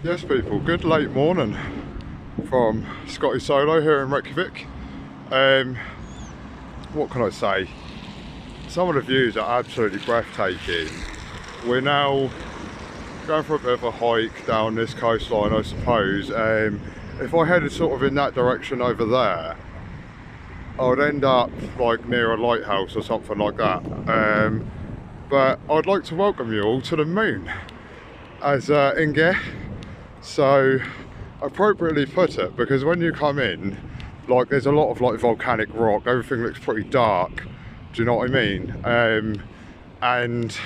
Yes people, good late morning from Scotty Solo here in Reykjavik. What can I say? Some of the views are absolutely breathtaking. We're now going for a bit of a hike down this coastline, I suppose. If I headed sort of in that direction over there, I would end up like near a lighthouse or something like that. But I'd like to welcome you all to the moon as Inge so appropriately put it, because when you come in, like, there's a lot of like volcanic rock, everything looks pretty dark, do you know what I mean? And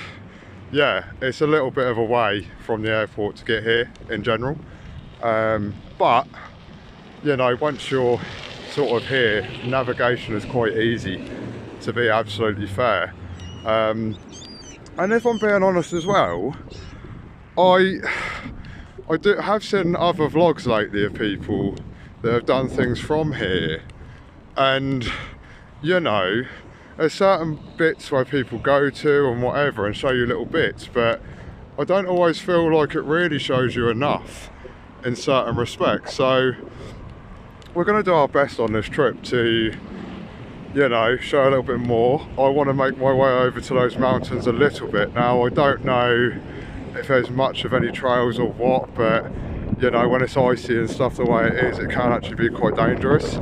yeah, it's a little bit of a way from the airport to get here in general, but you know, once you're sort of here, navigation is quite easy, to be absolutely fair. And if I'm being honest as well, I have seen other vlogs lately of people that have done things from here, and you know, there's certain bits where people go to and whatever and show you little bits, but I don't always feel like it really shows you enough in certain respects. So we're going to do our best on this trip to, you know, show a little bit more. I want to make my way over to those mountains a little bit. Now, I don't know if there's much of any trails or what, but you know, when it's icy and stuff the way it is, it can actually be quite dangerous.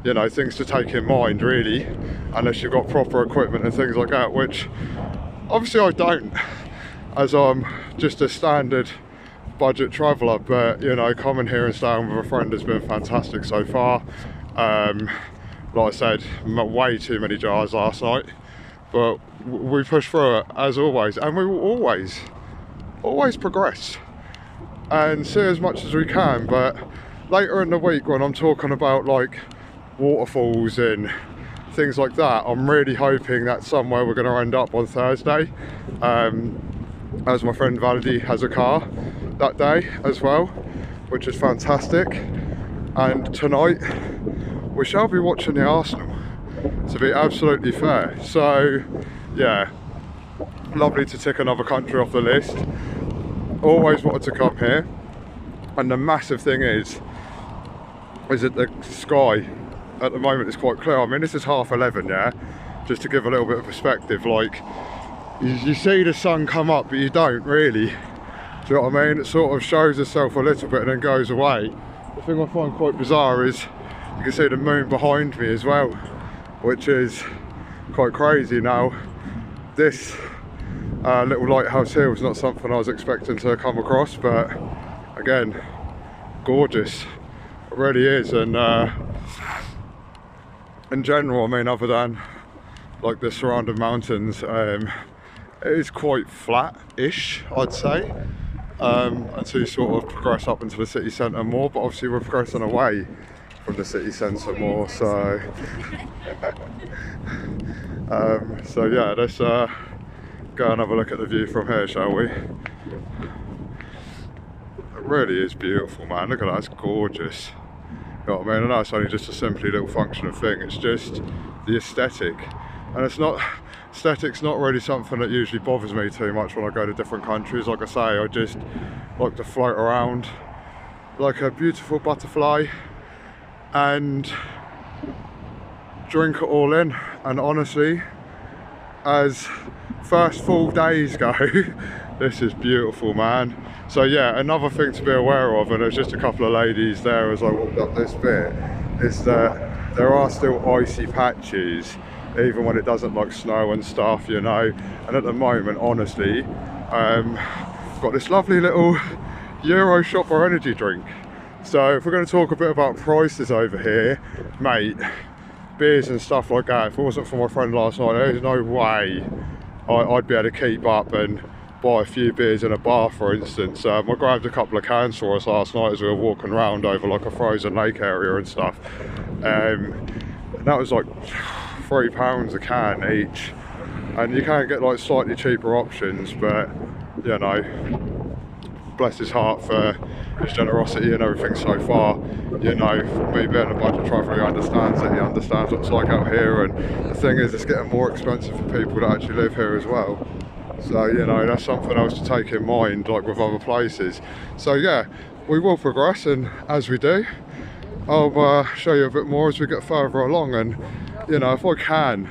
You know, things to take in mind really, unless you've got proper equipment and things like that, which obviously I don't, as I'm just a standard budget traveller. But you know, coming here and staying with a friend has been fantastic so far. Like I said, way too many jars last night, but we push through it as always, and we will always progress and see as much as we can. But later in the week, when I'm talking about like waterfalls and things like that, I'm really hoping that's somewhere we're going to end up on Thursday, as my friend Valdi has a car that day as well, which is fantastic. And tonight we shall be watching the Arsenal, to be absolutely fair. So yeah, lovely to tick another country off the list. Always wanted to come here, and the massive thing is that the sky at the moment is quite clear. I mean, this is 11:30, yeah, just to give a little bit of perspective. Like, you see the sun come up, but you don't really, do you know what I mean? It sort of shows itself a little bit and then goes away. The thing I find quite bizarre is you can see the moon behind me as well, which is quite crazy. Now, this little lighthouse here was not something I was expecting to come across, but again, gorgeous, it really is. And in general, I mean, other than like the surrounding mountains, it is quite flat-ish, I'd say, until you sort of progress up into the city centre more. But obviously we're progressing away from the city centre more, so so yeah, let's go and have a look at the view from here, shall we? It really is beautiful, man. Look at that, it's gorgeous. You know what I mean? I know it's only just a simply little functional thing, it's just the aesthetic. And aesthetic's not really something that usually bothers me too much when I go to different countries. Like I say, I just like to float around like a beautiful butterfly and drink it all in. And honestly, as first full days go, this is beautiful, man. So yeah, another thing to be aware of, and there's just a couple of ladies there as I walked up this bit, is that there are still icy patches even when it doesn't like snow and stuff, you know. And at the moment, honestly, got this lovely little Euro shopper energy drink. So if we're going to talk a bit about prices over here, mate, beers and stuff like that, if it wasn't for my friend last night, there's no way I'd be able to keep up and buy a few beers in a bar, for instance. I grabbed a couple of cans for us last night as we were walking around over like a frozen lake area and stuff. And that was like £3 a can each. And you can get like slightly cheaper options, but you know, bless his heart for his generosity and everything so far. You know, me being a budget traveller, he understands it, he understands what it's like out here, and the thing is, it's getting more expensive for people that actually live here as well. So, you know, that's something else to take in mind, like with other places. So yeah, we will progress, and as we do, I'll show you a bit more as we get further along. And, you know, if I can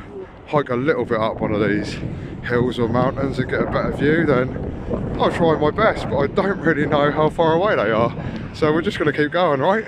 hike a little bit up one of these hills or mountains and get a better view, then I'll try my best, but I don't really know how far away they are. So we're just going to keep going, right?